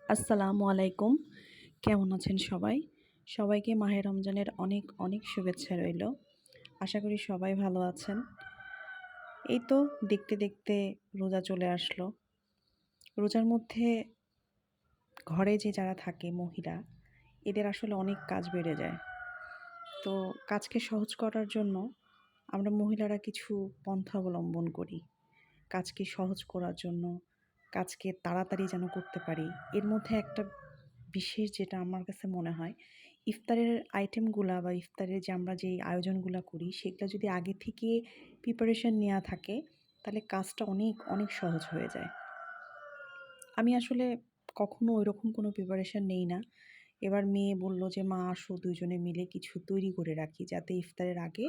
আসসালামু আলাইকুম। কেমন আছেন সবাই? সবাইকে মাহে রমজানের অনেক, অনেক শুভেচ্ছা রইলো। আশা করি সবাই ভালো আছেন। এই তো দেখতে, দেখতে রোজা চলে আসলো। রোজার মধ্যে ঘরে যে যারা থাকে মহিলা, এদের আসলে অনেক কাজ বেড়ে যায়। তো কাজকে সহজ করার জন্য আমরা মহিলারা কিছু পন্থা অবলম্বন করি। কাজকে সহজ করার জন্য, কাজকে তাড়াতাড়ি যেন করতে পারি। এর মধ্যে একটা বিশেষ যেটা আমার কাছে মনে হয়, ইফতারের আইটেমগুলা বা ইফতারের যে আমরা যেই আয়োজনগুলা করি, সেগুলা যদি আগে থেকে প্রিপারেশন নেয়া থাকে, তাহলে কাজটা অনেক, অনেক সহজ হয়ে যায়। আমি আসলে কখনো ওইরকম কোনো প্রিপারেশন নেই না। এবার মেয়ে বলল যে, "মা আসো ২ জনে মিলে কিছু তৈরি করে রাখি, যাতে ইফতারের আগে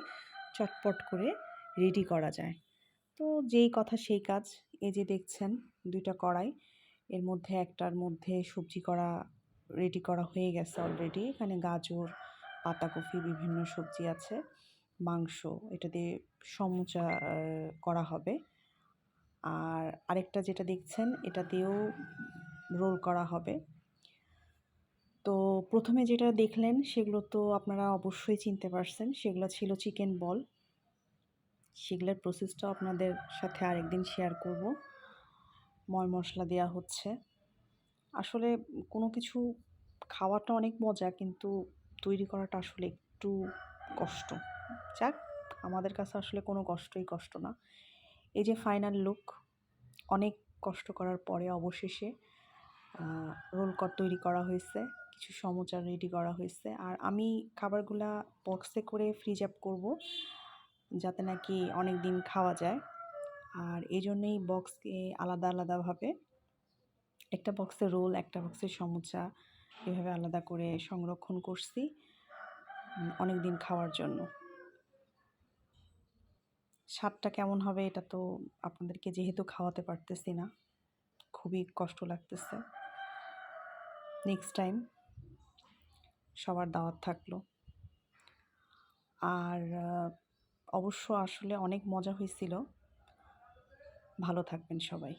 চটপট করে রেডি করা যায়।" তো যেই কথা সেই কাজ। এই যে দেখছেন ২ টা কড়াই। এর মধ্যে একটার মধ্যে সবজি করা রেডি করা হয়ে গেছে অলরেডি। এখানে গাজর, পাতাকপি বিভিন্ন সবজি আছে, মাংস। এটা দিয়ে সমুচা করা হবে। আর আরেকটা যেটা দেখছেন এটা দিয়েও রোল করা হবে। তো ১ম এ যেটা দেখলেন সেগুলো তো আপনারা অবশ্যই চিনতে পারছেন। সেগুলো ছিল চিকেন বল। সেগুলোর প্রসেসটাও আপনাদের সাথে আরেকদিন শেয়ার করব। মশলা দেয়া হচ্ছে। আসলে কোনো কিছু খাওয়াটা অনেক মজা, কিন্তু তৈরি করাটা আসলে একটু কষ্ট। যাক, আমাদের কাছে আসলে কোনো কষ্টই কষ্ট না। এই যে ফাইনাল লুক, অনেক কষ্ট করার পরে অবশেষে আ তৈরি করা হইছে। কিছু সমোচা রেডি করা হইছে। আর আমি খাবারগুলা বক্সে করে ফ্রিজ আপ করব, যাতে নাকি অনেকদিন খাওয়া যায়। আর এজন্যই বক্সকে আলাদা, আলাদাভাবে একটা বক্সে রোল, একটা বক্সে সমুচা এভাবে আলাদা করে সংরক্ষণ করছি অনেকদিন খাওয়ার জন্য। স্বাদটা কেমন হবে এটা তো আপনাদেরকে যেহেতু খাওয়াতে পারতেছি না, খুবই কষ্ট লাগতেছে। নেক্সট টাইম সবার দাওয়াত থাকলো। আর অবশ্য আসলে অনেক মজা হইছিল। ভালো থাকবেন সবাই।